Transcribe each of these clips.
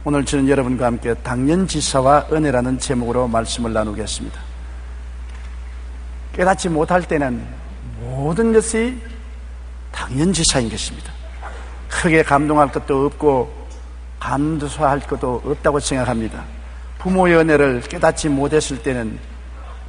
오늘 저는 여러분과 함께 당연지사와 은혜라는 제목으로 말씀을 나누겠습니다. 깨닫지 못할 때는 모든 것이 당연지사인 것입니다. 크게 감동할 것도 없고 감사할 것도 없다고 생각합니다. 부모의 은혜를 깨닫지 못했을 때는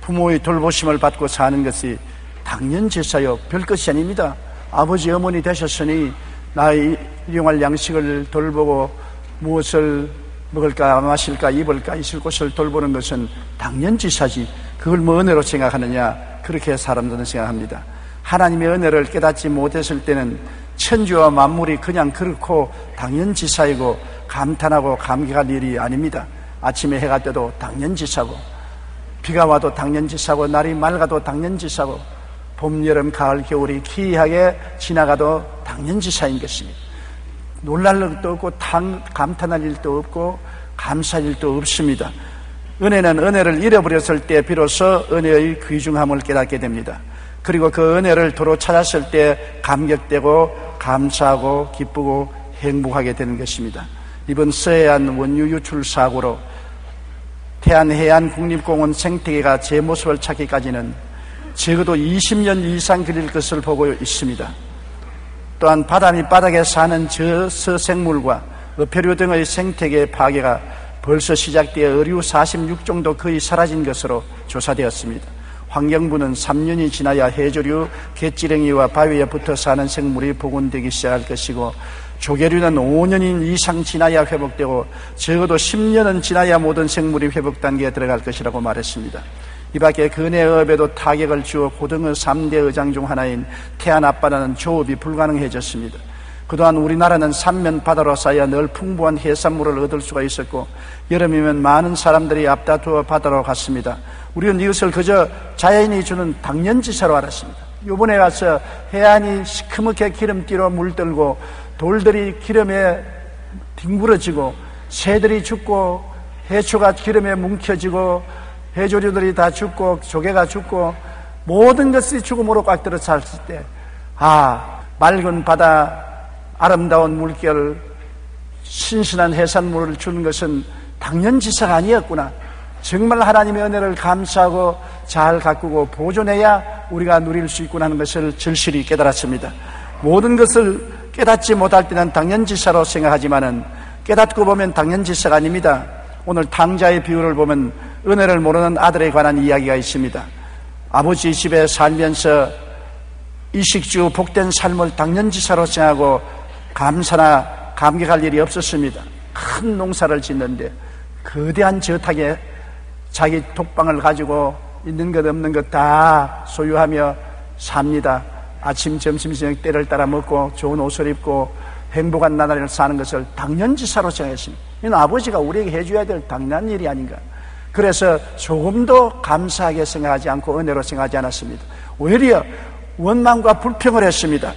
부모의 돌보심을 받고 사는 것이 당연지사요 별것이 아닙니다. 아버지 어머니 되셨으니 나의 일용할 양식을 돌보고 무엇을 먹을까 마실까 입을까 있을 곳을 돌보는 것은 당연지사지 그걸 뭐 은혜로 생각하느냐, 그렇게 사람들은 생각합니다. 하나님의 은혜를 깨닫지 못했을 때는 천지와 만물이 그냥 그렇고 당연지사이고 감탄하고 감격할 일이 아닙니다. 아침에 해가 떠도 당연지사고, 비가 와도 당연지사고, 날이 맑아도 당연지사고, 봄, 여름, 가을, 겨울이 기이하게 지나가도 당연지사인 것입니다. 놀랄 일도 없고 감탄할 일도 없고 감사할 일도 없습니다. 은혜는 은혜를 잃어버렸을 때 비로소 은혜의 귀중함을 깨닫게 됩니다. 그리고 그 은혜를 도로 찾았을 때 감격되고 감사하고 기쁘고 행복하게 되는 것입니다. 이번 서해안 원유 유출 사고로 태안해안국립공원 생태계가 제 모습을 찾기까지는 적어도 20년 이상 걸릴 것을 보고 있습니다. 또한 바다 밑바닥에 사는 저서생물과 어패류 등의 생태계 파괴가 벌써 시작되어 어류 46종도 거의 사라진 것으로 조사되었습니다. 환경부는 3년이 지나야 해조류, 갯지렁이와 바위에 붙어 사는 생물이 복원되기 시작할 것이고, 조개류는 5년 이상 지나야 회복되고 적어도 10년은 지나야 모든 생물이 회복 단계에 들어갈 것이라고 말했습니다. 이 밖에 근해업에도 타격을 주어 고등어 3대 의장 중 하나인 태안 앞바다는 조업이 불가능해졌습니다. 그동안 우리나라는 삼면 바다로 쌓여 늘 풍부한 해산물을 얻을 수가 있었고, 여름이면 많은 사람들이 앞다투어 바다로 갔습니다. 우리는 이것을 그저 자연이 주는 당연지사로 알았습니다. 이번에 가서 해안이 시커멓게 기름띠로 물들고 돌들이 기름에 뒹굴어지고 새들이 죽고 해초가 기름에 뭉켜지고 해조류들이 다 죽고 조개가 죽고 모든 것이 죽음으로 꽉 들어 찼을 때, 맑은 바다, 아름다운 물결, 신선한 해산물을 주는 것은 당연지사가 아니었구나. 정말 하나님의 은혜를 감사하고 잘 가꾸고 보존해야 우리가 누릴 수 있구나 하는 것을 절실히 깨달았습니다. 모든 것을 깨닫지 못할 때는 당연지사로 생각하지만은 깨닫고 보면 당연지사가 아닙니다. 오늘 탕자의 비유를 보면 은혜를 모르는 아들에 관한 이야기가 있습니다. 아버지 집에 살면서 이식주 복된 삶을 당연지사로 생각하고 감사나 감격할 일이 없었습니다. 큰 농사를 짓는데 거대한 저택에 자기 톡방을 가지고 있는 것 없는 것 다 소유하며 삽니다. 아침, 점심, 저녁 때를 따라 먹고 좋은 옷을 입고 행복한 나날을 사는 것을 당연지사로 생각했습니다. 이건 아버지가 우리에게 해줘야 될 당연한 일이 아닌가. 그래서 조금도 감사하게 생각하지 않고 은혜로 생각하지 않았습니다. 오히려 원망과 불평을 했습니다.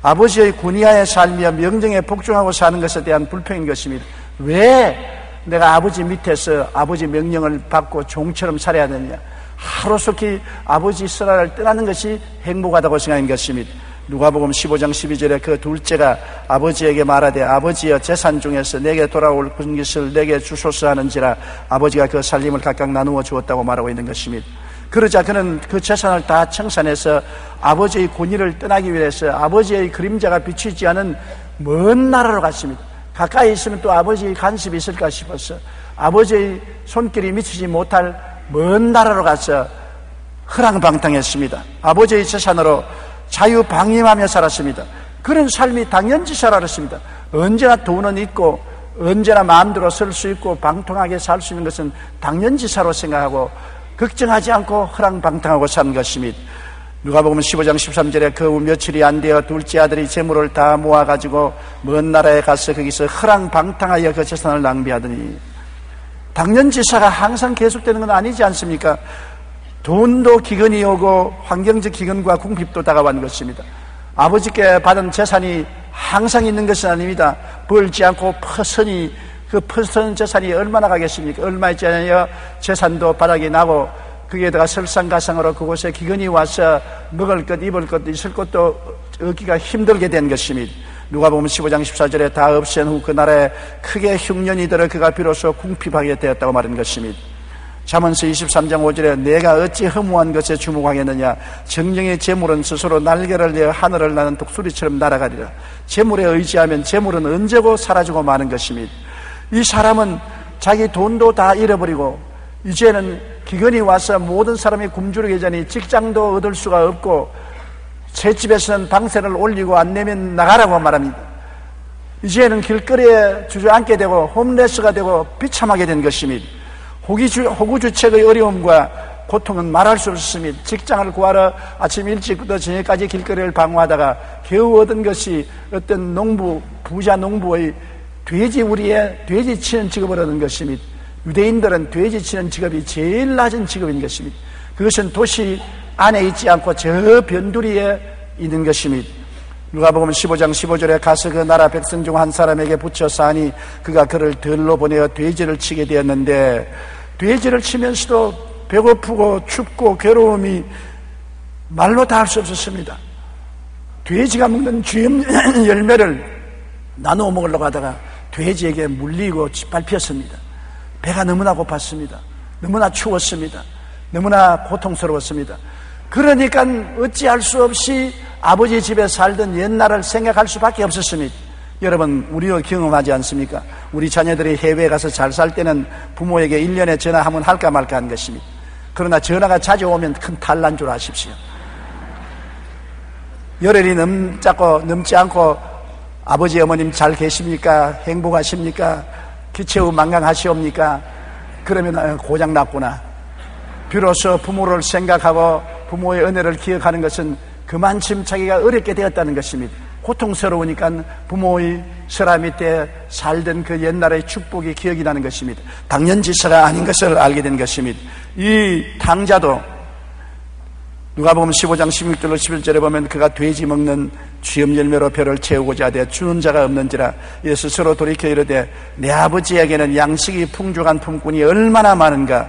아버지의 군의하에 살며 명령에 복종하고 사는 것에 대한 불평인 것입니다. 왜 내가 아버지 밑에서 아버지 명령을 받고 종처럼 살아야 되느냐. 하루속히 아버지 쓰라를 떠나는 것이 행복하다고 생각한 것입니다. 누가복음 15장 12절에 그 둘째가 아버지에게 말하되 아버지여 재산 중에서 내게 돌아올 것을 내게 주소서 하는지라 아버지가 그 살림을 각각 나누어 주었다고 말하고 있는 것입니다. 그러자 그는 그 재산을 다 청산해서 아버지의 권위를 떠나기 위해서 아버지의 그림자가 비치지 않은 먼 나라로 갔습니다. 가까이 있으면 또 아버지의 간섭이 있을까 싶어서 아버지의 손길이 미치지 못할 먼 나라로 가서 허랑방탕했습니다. 아버지의 재산으로 자유방임하며 살았습니다. 그런 삶이 당연지사라 그랬습니다. 언제나 돈은 있고 언제나 마음대로 설 수 있고 방통하게 살 수 있는 것은 당연지사로 생각하고 걱정하지 않고 허랑방탕하고 사는 것입니다. 누가복음 15장 13절에 그 후 며칠이 안 되어 둘째 아들이 재물을 다 모아가지고 먼 나라에 가서 거기서 허랑방탕하여 그 재산을 낭비하더니, 당연지사가 항상 계속되는 건 아니지 않습니까? 돈도 기근이 오고 환경적 기근과 궁핍도 다가온 것입니다. 아버지께 받은 재산이 항상 있는 것은 아닙니다. 벌지 않고 퍼서니 그 퍼선 재산이 얼마나 가겠습니까? 얼마 있지 않아요? 재산도 바닥이 나고 거기에다가 설상가상으로 그곳에 기근이 와서 먹을 것 입을 것도 있을 것도 얻기가 힘들게 된 것입니다. 누가복음 15장 14절에 다 없앤 후 그 나라에 크게 흉년이 들어 그가 비로소 궁핍하게 되었다고 말한 것입니다. 잠언서 23장 5절에 내가 어찌 허무한 것에 주목하겠느냐, 정령의 재물은 스스로 날개를 내어 하늘을 나는 독수리처럼 날아가리라. 재물에 의지하면 재물은 언제고 사라지고 마는 것입니다. 이 사람은 자기 돈도 다 잃어버리고 이제는 기근이 와서 모든 사람이 굶주리기 전에 직장도 얻을 수가 없고 셋집에서는 방세를 올리고 안 내면 나가라고 말합니다. 이제는 길거리에 주저앉게 되고 홈레스가 되고 비참하게 된 것입니다. 호구주책의 어려움과 고통은 말할 수 없습니다. 직장을 구하러 아침 일찍부터 저녁까지 길거리를 방황하다가 겨우 얻은 것이 어떤 부자 농부의 돼지우리에 돼지 치는 직업을 얻은 것입니다. 유대인들은 돼지 치는 직업이 제일 낮은 직업인 것입니다. 그것은 도시 안에 있지 않고 저 변두리에 있는 것입니다. 누가복음 15장 15절에 가서 그 나라 백성 중 한 사람에게 붙여 사니 그가 그를 들로 보내어 돼지를 치게 되었는데, 돼지를 치면서도 배고프고 춥고 괴로움이 말로 다 할 수 없었습니다. 돼지가 먹는 쥐 열매를 나누어 먹으려고 하다가 돼지에게 물리고 짓밟혔습니다. 배가 너무나 고팠습니다. 너무나 추웠습니다. 너무나 고통스러웠습니다. 그러니까 어찌할 수 없이 아버지 집에 살던 옛날을 생각할 수밖에 없었습니다. 여러분, 우리가 경험하지 않습니까? 우리 자녀들이 해외에 가서 잘 살 때는 부모에게 1년에 전화 한번 할까 말까 하는 것입니다. 그러나 전화가 자주 오면 큰 탈난 줄 아십시오. 열흘이 넘지 않고 아버지 어머님 잘 계십니까? 행복하십니까? 기체후 만강하시옵니까? 그러면 고장났구나. 비로소 부모를 생각하고 부모의 은혜를 기억하는 것은 그만큼 자기가 어렵게 되었다는 것입니다. 고통스러우니까 부모의 설화 밑에 살던 그 옛날의 축복이 기억이 나는 것입니다. 당연지사가 아닌 것을 알게 된 것입니다. 이 탕자도 누가복음 15장 16절로 11절에 보면 그가 돼지 먹는 쥐염 열매로 배를 채우고자 하되 주는 자가 없는지라 이에 스스로 돌이켜 이르되 내 아버지에게는 양식이 풍족한 품꾼이 얼마나 많은가,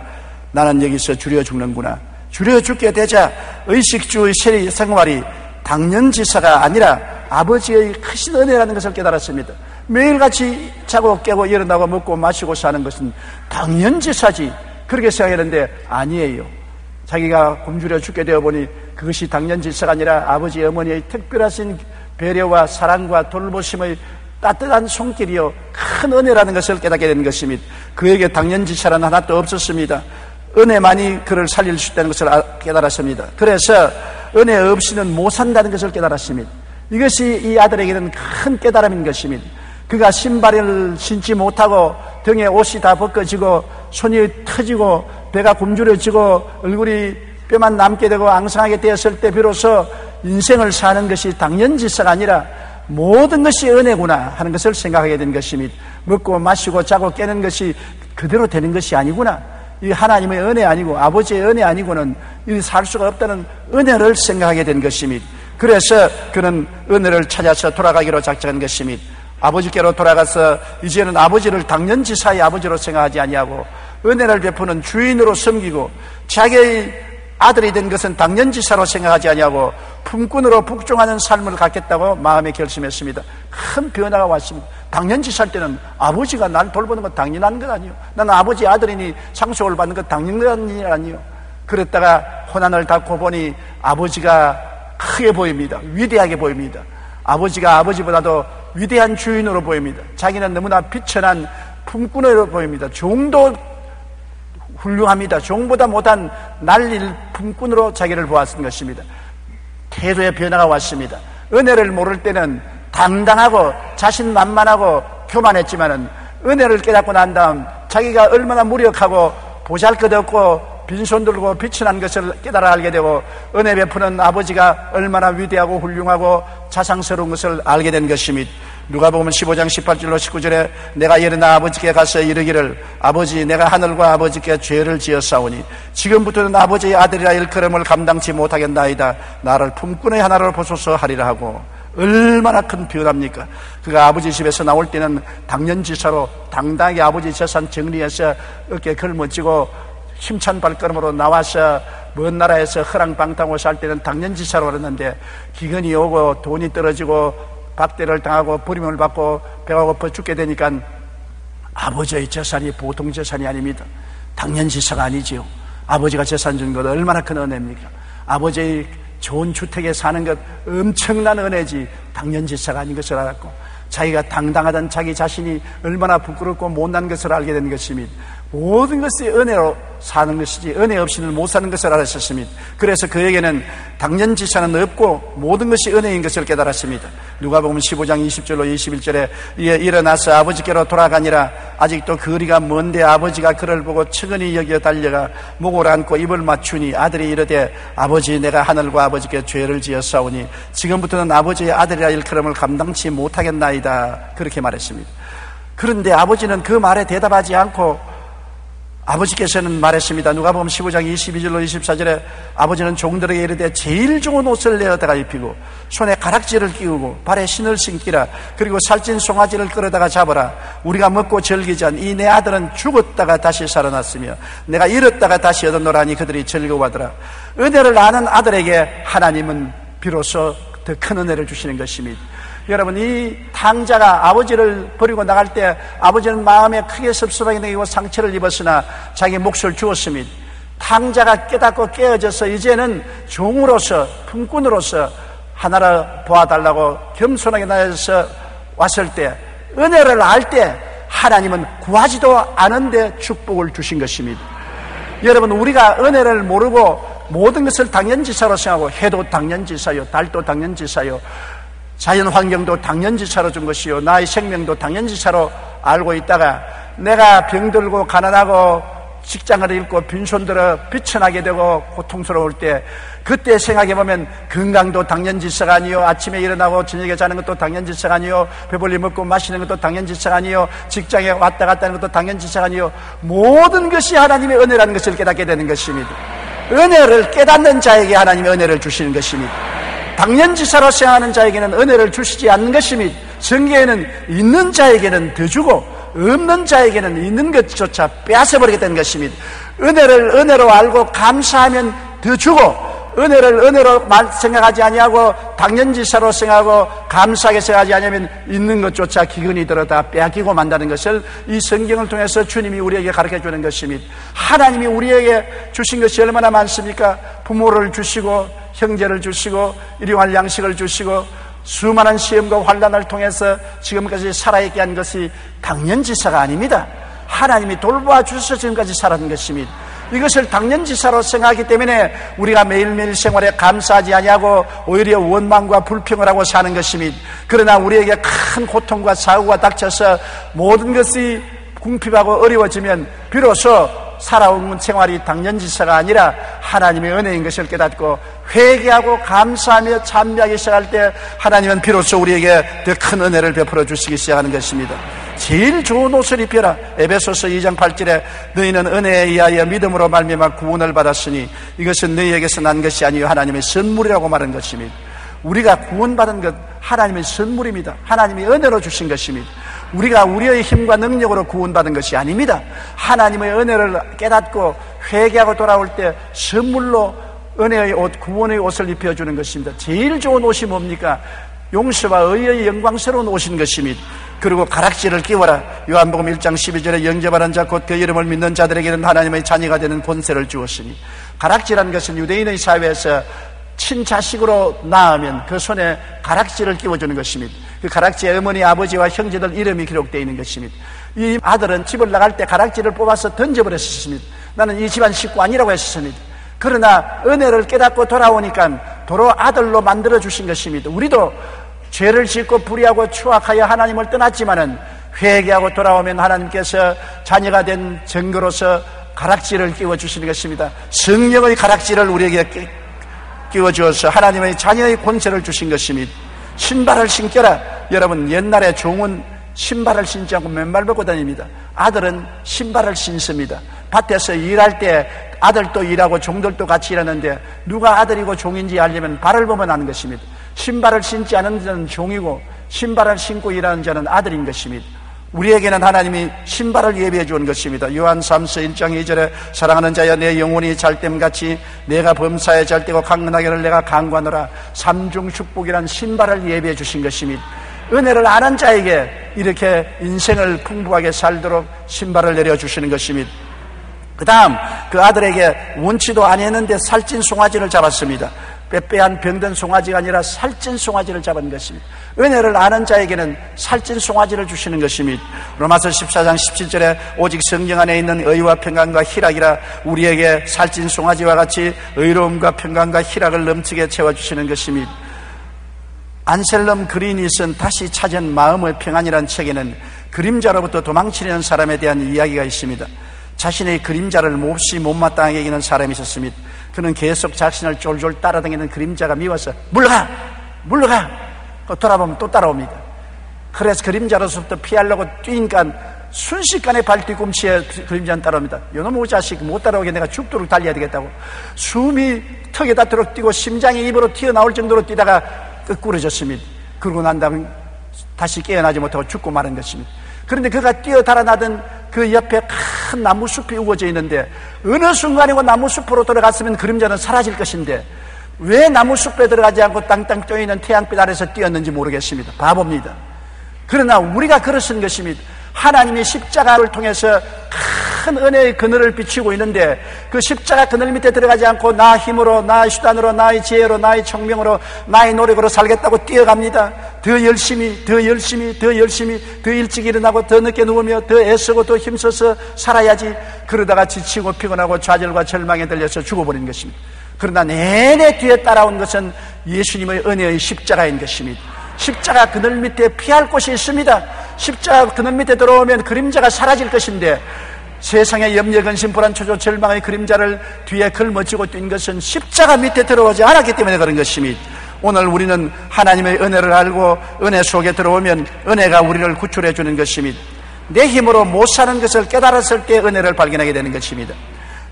나는 여기서 줄여 죽는구나. 줄여 죽게 되자 의식주의 생활이 당연지사가 아니라 아버지의 크신 은혜라는 것을 깨달았습니다. 매일같이 자고 깨고 일어나고 먹고 마시고 사는 것은 당연지사지, 그렇게 생각했는데 아니에요. 자기가 굶주려 죽게 되어 보니 그것이 당연지사가 아니라 아버지 어머니의 특별하신 배려와 사랑과 돌보심의 따뜻한 손길이요 큰 은혜라는 것을 깨닫게 된 것입니다. 그에게 당연지사는 하나도 없었습니다. 은혜만이 그를 살릴 수 있다는 것을 깨달았습니다. 그래서 은혜 없이는 못 산다는 것을 깨달았습니다. 이것이 이 아들에게는 큰 깨달음인 것입니다. 그가 신발을 신지 못하고 등에 옷이 다 벗겨지고 손이 터지고 배가 굶주려지고 얼굴이 뼈만 남게 되고 앙상하게 되었을 때 비로소 인생을 사는 것이 당연지사가 아니라 모든 것이 은혜구나 하는 것을 생각하게 된 것입니다. 먹고 마시고 자고 깨는 것이 그대로 되는 것이 아니구나, 이 하나님의 은혜 아니고 아버지의 은혜 아니고는 살 수가 없다는 은혜를 생각하게 된 것입니다. 그래서 그는 은혜를 찾아서 돌아가기로 작정한 것입니다. 아버지께로 돌아가서 이제는 아버지를 당연지사의 아버지로 생각하지 아니하고 은혜를 베푸는 주인으로 섬기고 자기의 아들이 된 것은 당연지사로 생각하지 아니하고 품꾼으로 복종하는 삶을 갖겠다고 마음에 결심했습니다. 큰 변화가 왔습니다. 당연지사일 때는 아버지가 날 돌보는 건 당연한 것 아니에요. 나는 아버지 아들이니 상속을 받는 건 당연한 일 아니에요. 그랬다가 고난을 닦고 보니 아버지가 크게 보입니다. 위대하게 보입니다. 아버지가 아버지보다도 위대한 주인으로 보입니다. 자기는 너무나 비천한 품꾼으로 보입니다. 종도 훌륭합니다. 종보다 못한 날릴 품꾼으로 자기를 보았던 것입니다. 태도의 변화가 왔습니다. 은혜를 모를 때는 당당하고 자신만만하고 교만했지만은 은혜를 깨닫고 난 다음 자기가 얼마나 무력하고 보잘것없고 빈손 들고 비천한 것을 깨달아 알게 되고 은혜 베푸는 아버지가 얼마나 위대하고 훌륭하고 자상스러운 것을 알게 된 것입니다. 누가복음 15장 18절로 19절에 내가 일어나 아버지께 가서 이르기를 아버지, 내가 하늘과 아버지께 죄를 지었사오니 지금부터는 아버지의 아들이라 일컬음을 감당치 못하겠나이다. 나를 품꾼의 하나로 보소서 하리라 하고. 얼마나 큰 변화입니까? 그가 아버지 집에서 나올 때는 당연지사로 당당하게 아버지 재산 정리해서 어깨에 걸머쥐고 힘찬 발걸음으로 나와서 먼 나라에서 허랑방탕으로 살 때는 당연지사로 그랬는데 기근이 오고 돈이 떨어지고 박대를 당하고 버림을 받고 배가 고파 죽게 되니까 아버지의 재산이 보통 재산이 아닙니다. 당연지사가 아니지요. 아버지가 재산 준 것 얼마나 큰 은혜입니까? 아버지의 좋은 주택에 사는 것 엄청난 은혜지 당연지사가 아닌 것을 알았고, 자기가 당당하던 자기 자신이 얼마나 부끄럽고 못난 것을 알게 된 것입니다. 모든 것이 은혜로 사는 것이지 은혜 없이는 못 사는 것을 알았습니다. 그래서 그에게는 당연지사는 없고 모든 것이 은혜인 것을 깨달았습니다. 누가복음 15장 20절로 21절에 이에 일어나서 아버지께로 돌아가니라. 아직도 거리가 먼데 아버지가 그를 보고 측은히 여겨 달려가 목을 안고 입을 맞추니 아들이 이르되 아버지, 내가 하늘과 아버지께 죄를 지었사오니 지금부터는 아버지의 아들이라 일컬음을 감당치 못하겠나이다. 그렇게 말했습니다. 그런데 아버지는 그 말에 대답하지 않고 아버지께서는 말했습니다. 누가복음 15장 22절로 24절에 아버지는 종들에게 이르되 제일 좋은 옷을 내어다가 입히고 손에 가락지를 끼우고 발에 신을 신기라. 그리고 살찐 송아지를 끌어다가 잡아라. 우리가 먹고 즐기자. 이 내 아들은 죽었다가 다시 살아났으며 내가 잃었다가 다시 얻었노라니 그들이 즐거워하더라. 은혜를 아는 아들에게 하나님은 비로소 더 큰 은혜를 주시는 것입니다. 여러분, 이 탕자가 아버지를 버리고 나갈 때 아버지는 마음에 크게 섭섭하게 느끼고 상처를 입었으나 자기 몫을 주었습니다. 탕자가 깨닫고 깨어져서 이제는 종으로서, 품꾼으로서 하나를 보아달라고 겸손하게 나서서 왔을 때, 은혜를 알 때 하나님은 구하지도 않은데 축복을 주신 것입니다. 여러분, 우리가 은혜를 모르고 모든 것을 당연지사로 생각하고, 해도 당연지사요, 달도 당연지사요, 자연 환경도 당연지사로 준 것이요, 나의 생명도 당연지사로 알고 있다가 내가 병들고 가난하고 직장을 잃고 빈손들어 비천하게 되고 고통스러울 때, 그때 생각해보면 건강도 당연지사가 아니요, 아침에 일어나고 저녁에 자는 것도 당연지사가 아니요, 배불리 먹고 마시는 것도 당연지사가 아니요, 직장에 왔다 갔다 하는 것도 당연지사가 아니요, 모든 것이 하나님의 은혜라는 것을 깨닫게 되는 것입니다. 은혜를 깨닫는 자에게 하나님의 은혜를 주시는 것입니다. 당연지사로 생각하는 자에게는 은혜를 주시지 않는 것입니다. 성경에는 있는 자에게는 더 주고 없는 자에게는 있는 것조차 빼앗아버리게 되는 것입니다. 은혜를 은혜로 알고 감사하면 더 주고, 은혜를 은혜로 생각하지 아니하고 당연지사로 생각하고 감사하게 생각하지 아니하면 있는 것조차 기근이 들어 다 빼앗기고 만다는 것을 이 성경을 통해서 주님이 우리에게 가르쳐주는 것입니다. 하나님이 우리에게 주신 것이 얼마나 많습니까? 부모를 주시고 형제를 주시고 일용할 양식을 주시고 수많은 시험과 환난을 통해서 지금까지 살아있게 한 것이 당연지사가 아닙니다. 하나님이 돌보아 주셔서 지금까지 살아온 것입니다. 이것을 당연지사로 생각하기 때문에 우리가 매일매일 생활에 감사하지 아니하고 오히려 원망과 불평을 하고 사는 것입니다. 그러나 우리에게 큰 고통과 사고가 닥쳐서 모든 것이 궁핍하고 어려워지면 비로소 살아온 생활이 당연지사가 아니라 하나님의 은혜인 것을 깨닫고 회개하고 감사하며 찬미하기 시작할 때 하나님은 비로소 우리에게 더 큰 은혜를 베풀어 주시기 시작하는 것입니다. 제일 좋은 옷을 입혀라. 에베소서 2장 8절에 너희는 은혜에 의하여 믿음으로 말미암아 구원을 받았으니 이것은 너희에게서 난 것이 아니요 하나님의 선물이라고 말한 것입니다. 우리가 구원받은 것 하나님의 선물입니다. 하나님이 은혜로 주신 것입니다. 우리가 우리의 힘과 능력으로 구원받은 것이 아닙니다. 하나님의 은혜를 깨닫고 회개하고 돌아올 때 선물로 은혜의 옷, 구원의 옷을 입혀주는 것입니다. 제일 좋은 옷이 뭡니까? 용서와 의의 영광스러운 옷인 것입니다. 그리고 가락지를 끼워라. 요한복음 1장 12절에 영접하는 자 곧 그 이름을 믿는 자들에게는 하나님의 자녀가 되는 권세를 주었으니, 가락지라는 것은 유대인의 사회에서 친자식으로 낳으면 그 손에 가락지를 끼워주는 것입니다. 그 가락지에 어머니, 아버지와 형제들 이름이 기록되어 있는 것입니다. 이 아들은 집을 나갈 때 가락지를 뽑아서 던져버렸습니다. 나는 이 집안 식구 아니라고 했습니다. 그러나 은혜를 깨닫고 돌아오니까 도로 아들로 만들어주신 것입니다. 우리도 죄를 짓고 불의하고 추악하여 하나님을 떠났지만은 회개하고 돌아오면 하나님께서 자녀가 된 증거로서 가락지를 끼워주시는 것입니다. 성령의 가락지를 우리에게 끼워주어서 하나님의 자녀의 권세를 주신 것입니다. 신발을 신겨라. 여러분, 옛날에 종은 신발을 신지 않고 맨발 벗고 다닙니다. 아들은 신발을 신습니다. 밭에서 일할 때 아들도 일하고 종들도 같이 일하는데 누가 아들이고 종인지 알려면 발을 보면 아는 것입니다. 신발을 신지 않은 자는 종이고 신발을 신고 일하는 자는 아들인 것입니다. 우리에게는 하나님이 신발을 예비해 주는 것입니다. 요한 3서 1장 2절에 사랑하는 자여 내 영혼이 잘됨같이 내가 범사에 잘되고 강건하기를 내가 강구하노라. 삼중 축복이란 신발을 예비해 주신 것입니다. 은혜를 아는 자에게 이렇게 인생을 풍부하게 살도록 신발을 내려주시는 것입니다. 그 다음 그 아들에게 원치도 아니했는데 살찐 송아지를 잡았습니다. 빼빼한 병든 송아지가 아니라 살찐 송아지를 잡은 것입니다. 은혜를 아는 자에게는 살찐 송아지를 주시는 것입니다. 로마서 14장 17절에 오직 성경 안에 있는 의와 평강과 희락이라 우리에게 살찐 송아지와 같이 의로움과 평강과 희락을 넘치게 채워주시는 것입니다. 안셀럼 그린이 쓴 다시 찾은 마음의 평안이라는 책에는 그림자로부터 도망치려는 사람에 대한 이야기가 있습니다. 자신의 그림자를 몹시 못마땅하게 여기는 사람이 있었습니다. 그는 계속 자신을 쫄쫄 따라다니는 그림자가 미워서 물러가 돌아보면 또 따라옵니다. 그래서 그림자로서부터 피하려고 뛰니까 순식간에 발 뒤꿈치에 그림자는 따라옵니다. 요놈의 자식 못 따라오게 내가 죽도록 달려야 되겠다고 숨이 턱에 닿도록 뛰고 심장이 입으로 튀어나올 정도로 뛰다가 끄꾸러졌습니다. 그러고 난 다음에 다시 깨어나지 못하고 죽고 마는 것입니다. 그런데 그가 뛰어 달아나던 그 옆에 큰 나무숲이 우거져 있는데 어느 순간이고 나무숲으로 들어갔으면 그림자는 사라질 것인데 왜 나무숲에 들어가지 않고 땅땅 쪼이는 태양빛 아래서 뛰었는지 모르겠습니다. 바보입니다. 그러나 우리가 그러신 것입니다. 하나님이 십자가를 통해서 큰 은혜의 그늘을 비추고 있는데 그 십자가 그늘 밑에 들어가지 않고 나 힘으로, 나의 수단으로, 나의 지혜로, 나의 청명으로, 나의 노력으로 살겠다고 뛰어갑니다. 더 열심히, 더 일찍 일어나고 더 늦게 누우며 더 애쓰고 더 힘써서 살아야지. 그러다가 지치고 피곤하고 좌절과 절망에 들려서 죽어버리는 것입니다. 그러나 내내 뒤에 따라온 것은 예수님의 은혜의 십자가인 것입니다. 십자가 그늘 밑에 피할 곳이 있습니다. 십자가 그늘 밑에 들어오면 그림자가 사라질 것인데 세상의 염려, 근심, 불안, 초조, 절망의 그림자를 뒤에 걸머쥐고 뛴 것은 십자가 밑에 들어오지 않았기 때문에 그런 것입니다. 오늘 우리는 하나님의 은혜를 알고 은혜 속에 들어오면 은혜가 우리를 구출해 주는 것입니다. 내 힘으로 못 사는 것을 깨달았을 때 은혜를 발견하게 되는 것입니다.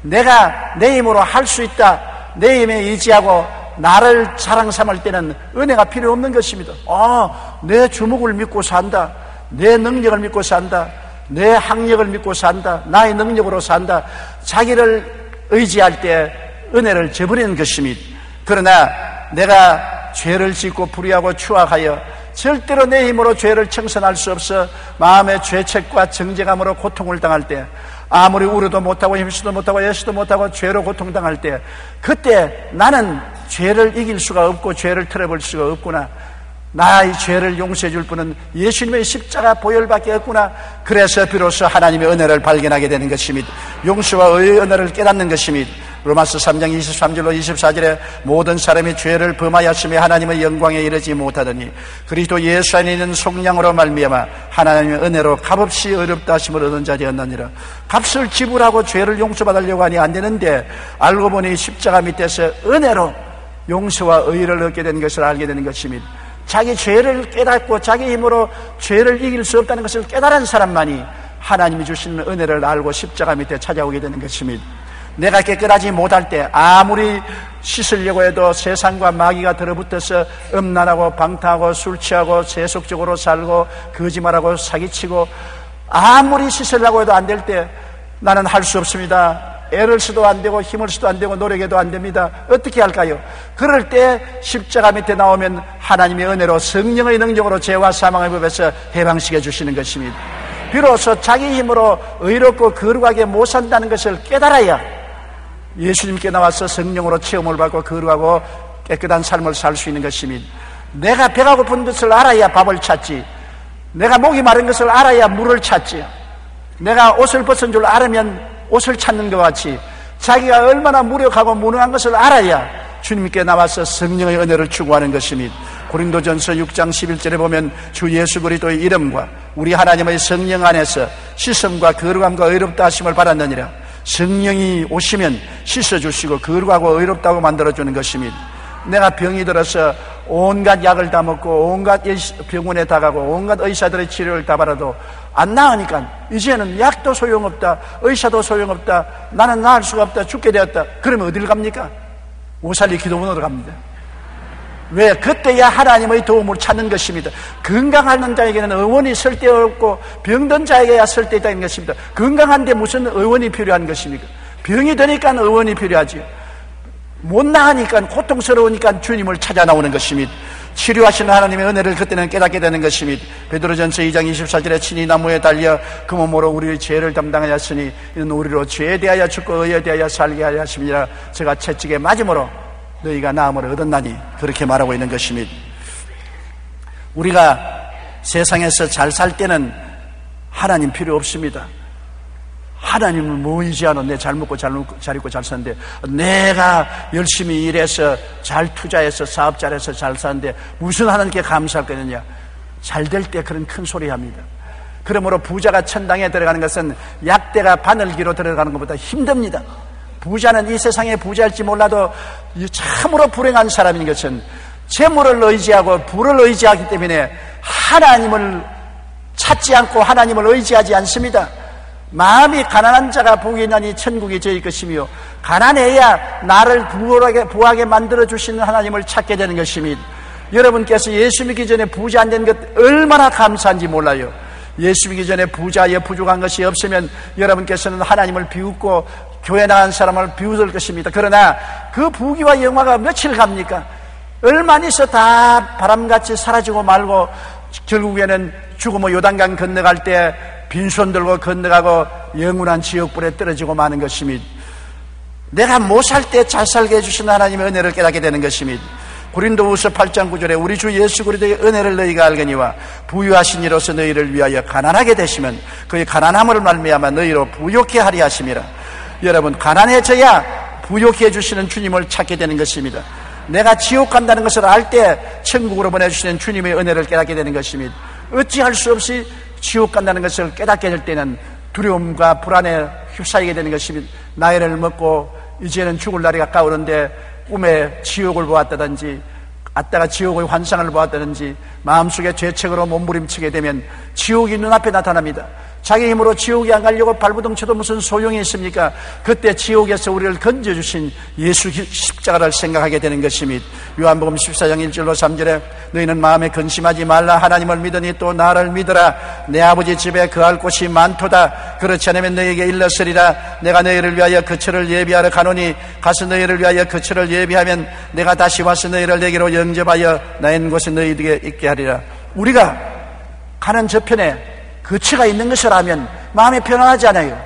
내가 내 힘으로 할 수 있다, 내 힘에 의지하고 나를 자랑 삼을 때는 은혜가 필요 없는 것입니다. 내 주먹을 믿고 산다, 내 능력을 믿고 산다, 내 학력을 믿고 산다, 나의 능력으로 산다, 자기를 의지할 때 은혜를 저버리는 것입니다. 그러나 내가 죄를 짓고 불의하고 추악하여 절대로 내 힘으로 죄를 청산할 수 없어 마음의 죄책과 정죄감으로 고통을 당할 때, 아무리 울어도 못하고 힘쓰도 못하고 애쓰도 못하고 죄로 고통당할 때, 그때 나는 죄를 이길 수가 없고 죄를 틀어볼 수가 없구나, 나의 죄를 용서해 줄 분은 예수님의 십자가 보혈밖에 없구나. 그래서 비로소 하나님의 은혜를 발견하게 되는 것입니다. 용서와 의의 은혜를 깨닫는 것입니다. 로마서 3장 23절로 24절에 모든 사람이 죄를 범하였으며 하나님의 영광에 이르지 못하더니 그리스도 예수 안에 있는 속량으로 말미암아 하나님의 은혜로 값없이 의롭다 하심을 얻은 자 되었느니라. 값을 지불하고 죄를 용서받으려고 하니 안 되는데 알고 보니 십자가 밑에서 은혜로 용서와 의를 얻게 된 것을 알게 되는 것입니다. 자기 죄를 깨닫고 자기 힘으로 죄를 이길 수 없다는 것을 깨달은 사람만이 하나님이 주시는 은혜를 알고 십자가 밑에 찾아오게 되는 것입니다. 내가 깨끗하지 못할 때 아무리 씻으려고 해도 세상과 마귀가 들어붙어서 음란하고 방탕하고 술 취하고 세속적으로 살고 거짓말하고 사기치고 아무리 씻으려고 해도 안 될 때 나는 할 수 없습니다. 애를 써도 안 되고 힘을 써도 안 되고 노력해도 안 됩니다. 어떻게 할까요? 그럴 때 십자가 밑에 나오면 하나님의 은혜로 성령의 능력으로 죄와 사망의 법에서 해방시켜 주시는 것입니다. 비로소 자기 힘으로 의롭고 거룩하게 못 산다는 것을 깨달아야 예수님께 나와서 성령으로 체험을 받고 거룩하고 깨끗한 삶을 살 수 있는 것입니다. 내가 배가 고픈 것을 알아야 밥을 찾지, 내가 목이 마른 것을 알아야 물을 찾지, 내가 옷을 벗은 줄 알으면 옷을 찾는 것 같이 자기가 얼마나 무력하고 무능한 것을 알아야 주님께 나와서 성령의 은혜를 추구하는 것입니다. 고린도전서 6장 11절에 보면 주 예수 그리스도의 이름과 우리 하나님의 성령 안에서 씻음과 거룩함과 의롭다 하심을 받았느니라. 성령이 오시면 씻어주시고 거룩하고 의롭다고 만들어주는 것입니다. 내가 병이 들어서 온갖 약을 다 먹고 온갖 병원에 다 가고 온갖 의사들의 치료를 다 받아도 안 나으니까 이제는 약도 소용없다, 의사도 소용없다, 나는 나을 수가 없다, 죽게 되었다. 그러면 어디를 갑니까? 오살리 기도원으로 갑니다. 왜? 그때야 하나님의 도움을 찾는 것입니다. 건강한 자에게는 의원이 쓸데없고 병든 자에게야 쓸데있다는 것입니다. 건강한데 무슨 의원이 필요한 것입니까? 병이 되니까 의원이 필요하지요. 못 나가니까 고통스러우니까 주님을 찾아 나오는 것입니다. 치료하시는 하나님의 은혜를 그때는 깨닫게 되는 것입니다. 베드로전서 2장 24절에 친히 나무에 달려 그 몸으로 우리의 죄를 담당하였으니 이는 우리로 죄에 대하여 죽고 의에 대하여 살게 하려 하심이라. 제가 채찍에 맞음으로 너희가 나음을 얻었나니, 그렇게 말하고 있는 것입니다. 우리가 세상에서 잘 살 때는 하나님 필요 없습니다. 하나님을 뭐 의지하노? 내 잘 먹고 잘 입고 잘 사는데, 내가 열심히 일해서 잘 투자해서 사업 잘해서 잘 사는데 무슨 하나님께 감사할 거느냐? 잘 될 때 그런 큰 소리 합니다. 그러므로 부자가 천당에 들어가는 것은 약대가 바늘기로 들어가는 것보다 힘듭니다. 부자는 이 세상에 부자일지 몰라도 참으로 불행한 사람인 것은 재물을 의지하고 부를 의지하기 때문에 하나님을 찾지 않고 하나님을 의지하지 않습니다. 마음이 가난한 자가 복이 있나니 천국이 저희 것이며, 가난해야 나를 부하게 만들어주시는 하나님을 찾게 되는 것입니다. 여러분께서 예수 믿기 전에 부자 안 된 것 얼마나 감사한지 몰라요. 예수 믿기 전에 부자에 부족한 것이 없으면 여러분께서는 하나님을 비웃고 교회 나간 사람을 비웃을 것입니다. 그러나 그 부귀와 영화가 며칠 갑니까? 얼마 있어 다 바람같이 사라지고 말고 결국에는 죽음의 요단강 건너갈 때 빈손 들고 건너가고 영원한 지옥불에 떨어지고 마는 것입니다. 내가 못 살 때 잘 살게 해주시는 하나님의 은혜를 깨닫게 되는 것입니다. 고린도후서 8장 9절에 우리 주 예수 그리스도의 은혜를 너희가 알거니와 부유하신 이로서 너희를 위하여 가난하게 되시면 그의 가난함을 말미암아 너희로 부욕해 하리 하심이라. 여러분, 가난해져야 부욕해 주시는 주님을 찾게 되는 것입니다. 내가 지옥 간다는 것을 알 때 천국으로 보내주시는 주님의 은혜를 깨닫게 되는 것입니다. 어찌할 수 없이 지옥 간다는 것을 깨닫게 될 때는 두려움과 불안에 휩싸이게 되는 것입니다. 나이를 먹고 이제는 죽을 날이 가까우는데 꿈에 지옥을 보았다든지 아따가 지옥의 환상을 보았다든지 마음속에 죄책으로 몸부림치게 되면 지옥이 눈앞에 나타납니다. 자기 힘으로 지옥에 안 가려고 발부둥쳐도 무슨 소용이 있습니까? 그때 지옥에서 우리를 건져주신 예수 십자가를 생각하게 되는 것입니다. 요한복음 14장 1절로 3절에 너희는 마음에 근심하지 말라. 하나님을 믿으니 또 나를 믿으라. 내 아버지 집에 거할 곳이 많도다. 그렇지 않으면 너희에게 일렀으리라. 내가 너희를 위하여 거처를 예비하러 가노니 가서 너희를 위하여 거처를 예비하면 내가 다시 와서 너희를 내게로 영접하여 나 있는 곳에 너희에게 있게 하리라. 우리가 가는 저편에 거처가 있는 것을 알면 마음이 편안하지 않아요.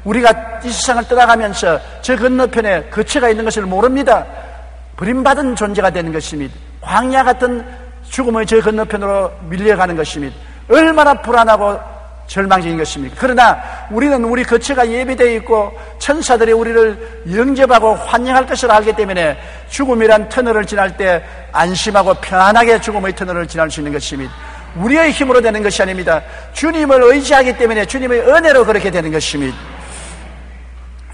우리가 이 세상을 떠나가면서 저 건너편에 거처가 있는 것을 모릅니다. 버림받은 존재가 되는 것입니다. 광야 같은 죽음의 저 건너편으로 밀려가는 것입니다. 얼마나 불안하고 절망적인 것입니까? 그러나 우리는 우리 거처가 예비되어 있고 천사들이 우리를 영접하고 환영할 것을 알기 때문에 죽음이란 터널을 지날 때 안심하고 편안하게 죽음의 터널을 지날 수 있는 것입니다. 우리의 힘으로 되는 것이 아닙니다. 주님을 의지하기 때문에 주님의 은혜로 그렇게 되는 것입니다.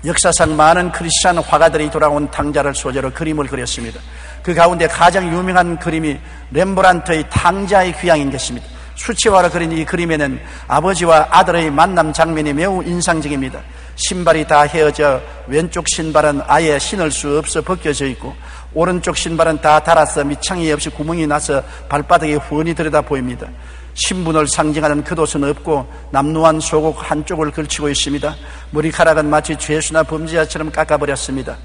역사상 많은 크리스찬 화가들이 돌아온 탕자를 소재로 그림을 그렸습니다. 그 가운데 가장 유명한 그림이 렘브란트의 탕자의 귀향인 것입니다. 수채화로 그린 이 그림에는 아버지와 아들의 만남 장면이 매우 인상적입니다. 신발이 다 헤어져 왼쪽 신발은 아예 신을 수 없어 벗겨져 있고 오른쪽 신발은 다 닳아서 밑창이 없이 구멍이 나서 발바닥이 훤히 들여다 보입니다. 신분을 상징하는 겉옷은 없고 남루한 속옷 한쪽을 걸치고 있습니다. 머리카락은 마치 죄수나 범죄자처럼 깎아버렸습니다.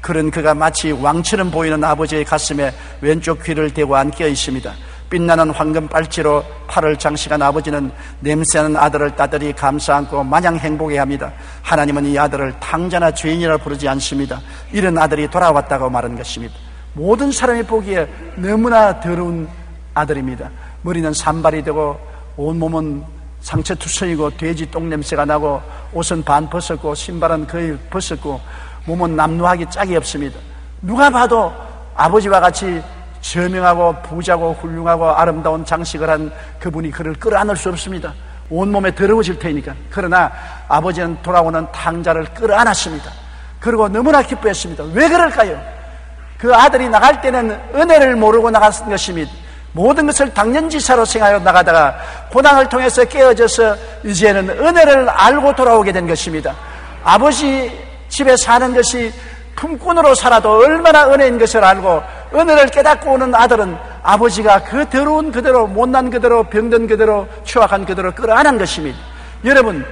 그런 그가 마치 왕처럼 보이는 아버지의 가슴에 왼쪽 귀를 대고 앉겨 있습니다. 빛나는 황금 빨치로 팔을 장식한 아버지는 냄새나는 아들을 따들이 감싸 안고 마냥 행복해합니다. 하나님은 이 아들을 탕자나 죄인이라 부르지 않습니다. 이런 아들이 돌아왔다고 말하는 것입니다. 모든 사람이 보기에 너무나 더러운 아들입니다. 머리는 산발이 되고 온몸은 상처투성이고 돼지 똥냄새가 나고 옷은 반 벗었고 신발은 거의 벗었고 몸은 남루하기 짝이 없습니다. 누가 봐도 아버지와 같이 저명하고 부자고 훌륭하고 아름다운 장식을 한 그분이 그를 끌어안을 수 없습니다. 온몸에 더러워질 테니까. 그러나 아버지는 돌아오는 탕자를 끌어안았습니다. 그리고 너무나 기뻐했습니다. 왜 그럴까요? 그 아들이 나갈 때는 은혜를 모르고 나갔던 것입니다. 모든 것을 당연지사로 생각하여 나가다가 고난을 통해서 깨어져서 이제는 은혜를 알고 돌아오게 된 것입니다. 아버지 집에 사는 것이 품꾼으로 살아도 얼마나 은혜인 것을 알고 은혜를 깨닫고 오는 아들은 아버지가 그 더러운 그대로 못난 그대로 병든 그대로 추악한 그대로 끌어안은 것입니다. 여러분,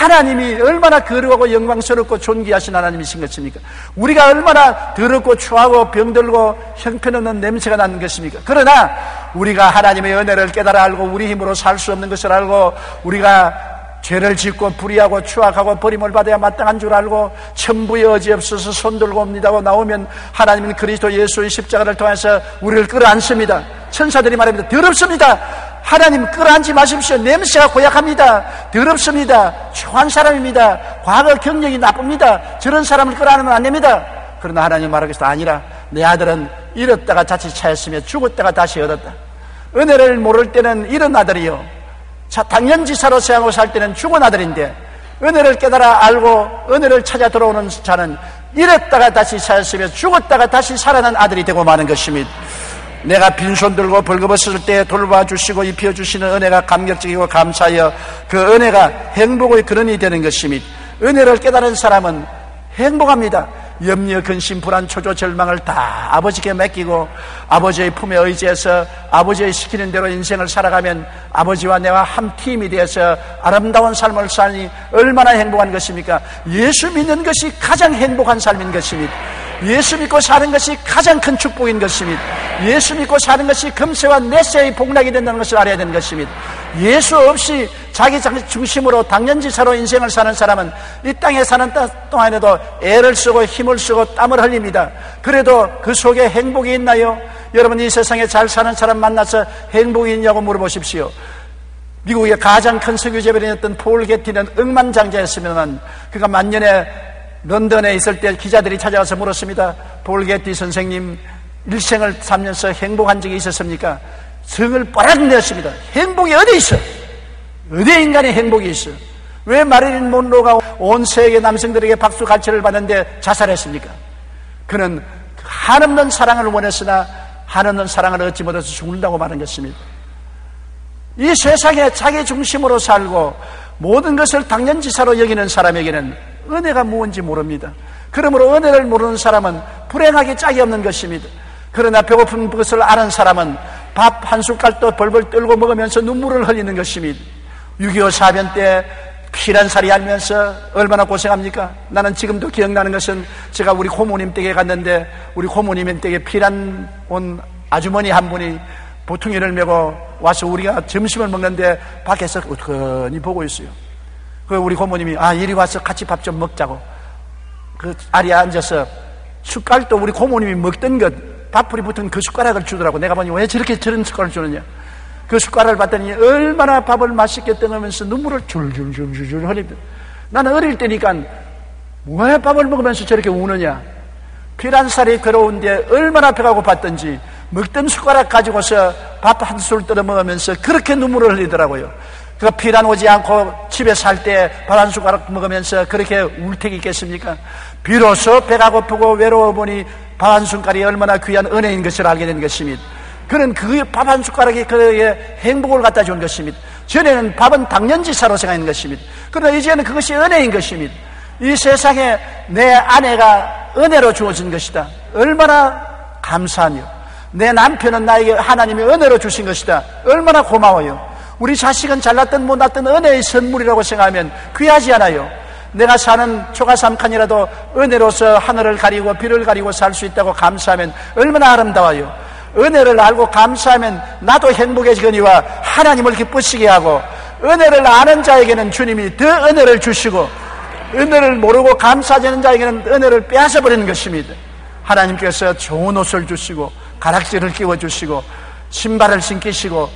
하나님이 얼마나 거룩하고 영광스럽고 존귀하신 하나님이신 것입니까? 우리가 얼마나 더럽고 추하고 병들고 형편없는 냄새가 나는 것입니까? 그러나 우리가 하나님의 은혜를 깨달아 알고 우리 힘으로 살 수 없는 것을 알고 우리가 죄를 짓고 불의하고 추악하고 버림을 받아야 마땅한 줄 알고 천부의 의지 없어서 손들고 옵니다고 나오면 하나님은 그리스도 예수의 십자가를 통해서 우리를 끌어안습니다. 천사들이 말합니다. 더럽습니다. 하나님 끌어안지 마십시오. 냄새가 고약합니다. 더럽습니다. 추한 사람입니다. 과거 경력이 나쁩니다. 저런 사람을 끌어안으면 안 됩니다. 그러나 하나님 말하겠다. 아니라 내 아들은 잃었다가 다시 찾았으며 죽었다가 다시 얻었다. 은혜를 모를 때는 잃은 아들이요 당연지사로 생각하고 살 때는 죽은 아들인데 은혜를 깨달아 알고 은혜를 찾아 들어오는 자는 잃었다가 다시 찾았으며 죽었다가 다시 살아난 아들이 되고 마는 것입니다. 내가 빈손 들고 벌거벗을 때 돌봐주시고 입혀주시는 은혜가 감격적이고 감사하여 그 은혜가 행복의 근원이 되는 것입니다. 은혜를 깨달은 사람은 행복합니다. 염려, 근심, 불안, 초조, 절망을 다 아버지께 맡기고 아버지의 품에 의지해서 아버지의 시키는 대로 인생을 살아가면 아버지와 내가 한 팀이 되어서 아름다운 삶을 사니 얼마나 행복한 것입니까? 예수 믿는 것이 가장 행복한 삶인 것입니다. 예수 믿고 사는 것이 가장 큰 축복인 것입니다. 예수 믿고 사는 것이 금세와 내세의 복락이 된다는 것을 알아야 되는 것입니다. 예수 없이 자기 중심으로 당연지사로 인생을 사는 사람은 이 땅에 사는 동안에도 애를 쓰고 힘을 쓰고 땀을 흘립니다. 그래도 그 속에 행복이 있나요? 여러분 이 세상에 잘 사는 사람 만나서 행복이 있냐고 물어보십시오. 미국의 가장 큰 석유재벌이었던 폴 게티는 억만장자였으면 그가 만년에 런던에 있을 때 기자들이 찾아와서 물었습니다. 폴 게티 선생님 일생을 살면서 행복한 적이 있었습니까? 성을 뽀락 내었습니다. 행복이 어디 있어? 어디에 인간의 행복이 있어? 왜 마릴린 몬로가 온 세계 남성들에게 박수 갈채를 받는데 자살했습니까? 그는 한없는 사랑을 원했으나 한없는 사랑을 얻지 못해서 죽는다고 말한 것입니다. 이 세상에 자기 중심으로 살고 모든 것을 당연지사로 여기는 사람에게는 은혜가 무엇인지 모릅니다. 그러므로 은혜를 모르는 사람은 불행하기 짝이 없는 것입니다. 그러나 배고픈 것을 아는 사람은 밥 한 숟갈도 벌벌 떨고 먹으면서 눈물을 흘리는 것입니다. 6.25 사변 때 피난 살이 알면서 얼마나 고생합니까? 나는 지금도 기억나는 것은 제가 우리 고모님 댁에 갔는데 우리 고모님 댁에 피난 온 아주머니 한 분이 보퉁이를 메고 와서 우리가 점심을 먹는데 밖에서 어떡하니 보고 있어요. 그 우리 고모님이 이리 와서 같이 밥 좀 먹자고 그 아리에 앉아서 숟갈도 우리 고모님이 먹던 것 밥풀이 붙은 그 숟가락을 주더라고. 내가 보니 왜 저렇게 저런 숟가락을 주느냐. 그 숟가락을 봤더니 얼마나 밥을 맛있게 떠먹으면서 눈물을 줄줄줄줄 흘립니다. 나는 어릴 때니까 왜 밥을 먹으면서 저렇게 우느냐. 피란살이 괴로운데 얼마나 배가 고팠던지 먹던 숟가락 가지고서 밥 한 술 뜯어 먹으면서 그렇게 눈물을 흘리더라고요. 그 피란 오지 않고 집에 살 때 밥 한 숟가락 먹으면서 그렇게 울 택이 있겠습니까? 비로소 배가 고프고 외로워 보니 밥 한 숟갈이 얼마나 귀한 은혜인 것을 알게 된 것입니다. 그는 그 밥 한 숟가락이 그에게 행복을 갖다 준 것입니다. 전에는 밥은 당연지사로 생각하는 것입니다. 그러나 이제는 그것이 은혜인 것입니다. 이 세상에 내 아내가 은혜로 주어진 것이다. 얼마나 감사하며 내 남편은 나에게 하나님이 은혜로 주신 것이다. 얼마나 고마워요. 우리 자식은 잘났든 못났든 은혜의 선물이라고 생각하면 귀하지 않아요. 내가 사는 초가 3칸이라도 은혜로서 하늘을 가리고 비를 가리고 살 수 있다고 감사하면 얼마나 아름다워요. 은혜를 알고 감사하면 나도 행복해지거니와 하나님을 기쁘시게 하고 은혜를 아는 자에게는 주님이 더 은혜를 주시고 은혜를 모르고 감사하지 않는 자에게는 은혜를 빼앗아버리는 것입니다. 하나님께서 좋은 옷을 주시고 가락지를 끼워주시고 신발을 신기시고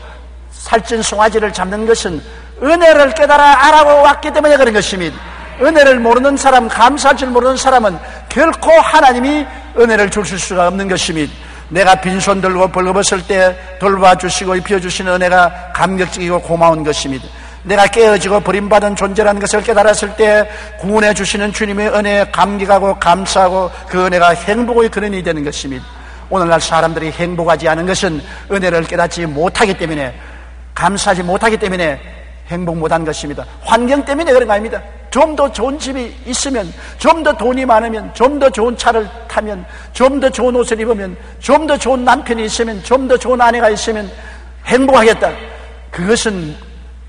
살찐 송아지를 잡는 것은 은혜를 깨달아 알아고 왔기 때문에 그런 것입니다. 은혜를 모르는 사람, 감사할 줄 모르는 사람은 결코 하나님이 은혜를 주실 수가 없는 것입니다. 내가 빈손 들고 벌거벗을 때 돌봐주시고 입혀주시는 은혜가 감격적이고 고마운 것입니다. 내가 깨어지고 버림받은 존재라는 것을 깨달았을 때 구원해 주시는 주님의 은혜에 감격하고 감사하고 그 은혜가 행복의 근원이 되는 것입니다. 오늘날 사람들이 행복하지 않은 것은 은혜를 깨닫지 못하기 때문에, 감사하지 못하기 때문에 행복 못한 것입니다. 환경 때문에 그런 거 아닙니다. 좀 더 좋은 집이 있으면, 좀 더 돈이 많으면, 좀 더 좋은 차를 타면, 좀 더 좋은 옷을 입으면, 좀 더 좋은 남편이 있으면, 좀 더 좋은 아내가 있으면 행복하겠다. 그것은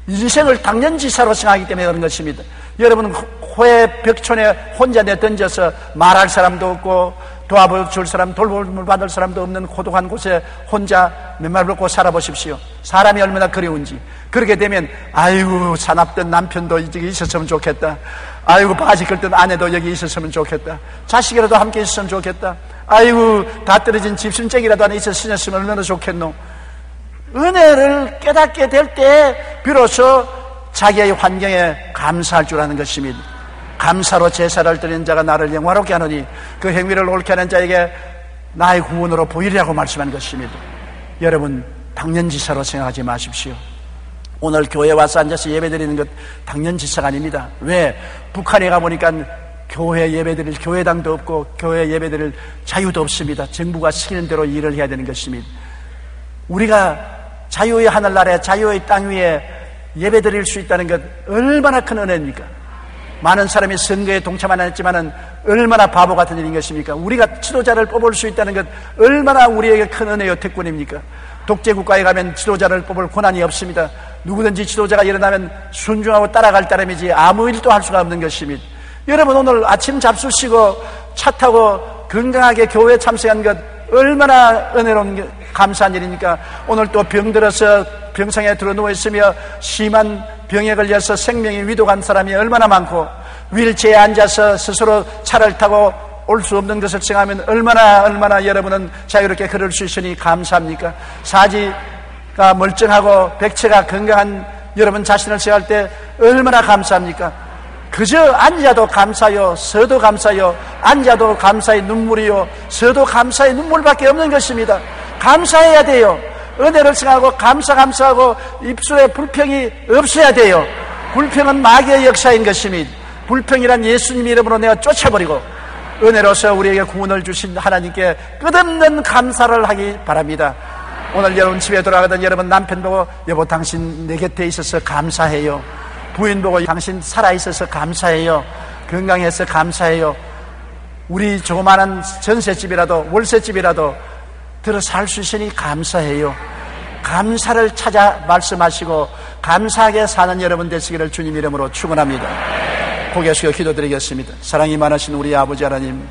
인생을 당연지사로 생각하기 때문에 그런 것입니다. 여러분, 호의 벽촌에 혼자 내던져서 말할 사람도 없고 도와줄 사람, 돌봄을 받을 사람도 없는 고독한 곳에 혼자 맨발 벗고 살아보십시오. 사람이 얼마나 그리운지. 그렇게 되면 아이고, 사납던 남편도 여기 있었으면 좋겠다. 아이고, 바지 긁던 아내도 여기 있었으면 좋겠다. 자식이라도 함께 있었으면 좋겠다. 아이고, 다 떨어진 집순쟁이라도 하나 있었으면 얼마나 좋겠노. 은혜를 깨닫게 될 때 비로소 자기의 환경에 감사할 줄 아는 것입니다. 감사로 제사를 드리는 자가 나를 영화롭게 하느니 그 행위를 옳게 하는 자에게 나의 구원으로 보이리라고 말씀한 것입니다. 여러분, 당연지사로 생각하지 마십시오. 오늘 교회 와서 앉아서 예배드리는 것 당연지사가 아닙니다. 왜? 북한에 가보니까 교회 예배드릴 교회당도 없고 교회 예배드릴 자유도 없습니다. 정부가 시키는 대로 일을 해야 되는 것입니다. 우리가 자유의 하늘나라에 자유의 땅 위에 예배드릴 수 있다는 것 얼마나 큰 은혜입니까? 많은 사람이 선거에 동참 안 했지만은 얼마나 바보 같은 일인 것입니까? 우리가 지도자를 뽑을 수 있다는 것 얼마나 우리에게 큰 은혜요 특권입니까? 독재국가에 가면 지도자를 뽑을 권한이 없습니다. 누구든지 지도자가 일어나면 순종하고 따라갈 따름이지 아무 일도 할 수가 없는 것입니다. 여러분, 오늘 아침 잡수시고 차 타고 건강하게 교회에 참석한 것 얼마나 은혜로운 감사한 일입니까? 오늘 또 병들어서 병상에 들어 누워있으며 심한 병에 걸려서 생명이 위독한 사람이 얼마나 많고 휠체어에 앉아서 스스로 차를 타고 올 수 없는 것을 생각하면 얼마나 여러분은 자유롭게 걸을 수 있으니 감사합니까? 사지가 멀쩡하고 백체가 건강한 여러분 자신을 생각할 때 얼마나 감사합니까? 그저 앉아도 감사요, 서도 감사요, 앉아도 감사의 눈물이요, 서도 감사의 눈물밖에 없는 것입니다. 감사해야 돼요. 은혜를 생각하고 감사하고 입술에 불평이 없어야 돼요. 불평은 마귀의 역사인 것입니다. 불평이란 예수님 이름으로 내가 쫓아버리고 은혜로서 우리에게 구원을 주신 하나님께 끝없는 감사를 하기 바랍니다. 오늘 여러분 집에 돌아가던 여러분 남편 보고 여보 당신 내 곁에 있어서 감사해요. 부인 보고 당신 살아있어서 감사해요. 건강해서 감사해요. 우리 조그마한 전셋집이라도 월세집이라도 들어 살 수 있으니 감사해요. 감사를 찾아 말씀하시고 감사하게 사는 여러분 되시기를 주님 이름으로 축원합니다. 고개 숙여 기도드리겠습니다. 사랑이 많으신 우리 아버지 하나님,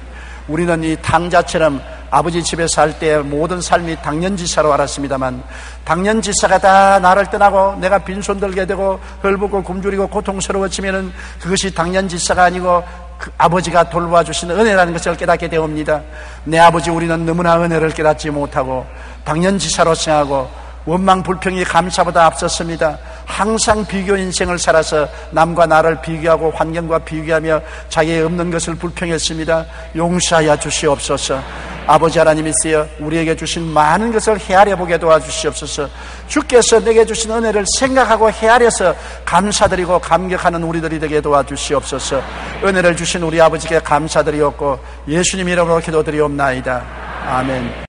우리는 이 당자처럼 아버지 집에 살 때 모든 삶이 당연지사로 알았습니다만 당연지사가 다 나를 떠나고 내가 빈손 들게 되고 헐벗고 굶주리고 고통스러워지면은 그것이 당연지사가 아니고 그 아버지가 돌보아 주신 은혜라는 것을 깨닫게 되옵니다. 내 아버지, 우리는 너무나 은혜를 깨닫지 못하고 당연지사로 생각하고 원망 불평이 감사보다 앞섰습니다. 항상 비교 인생을 살아서 남과 나를 비교하고 환경과 비교하며 자기의 없는 것을 불평했습니다. 용서하여 주시옵소서. 아버지 하나님이시여, 우리에게 주신 많은 것을 헤아려 보게 도와주시옵소서. 주께서 내게 주신 은혜를 생각하고 헤아려서 감사드리고 감격하는 우리들이 되게 도와주시옵소서. 은혜를 주신 우리 아버지께 감사드리옵고 예수님 이름으로 기도드리옵나이다. 아멘.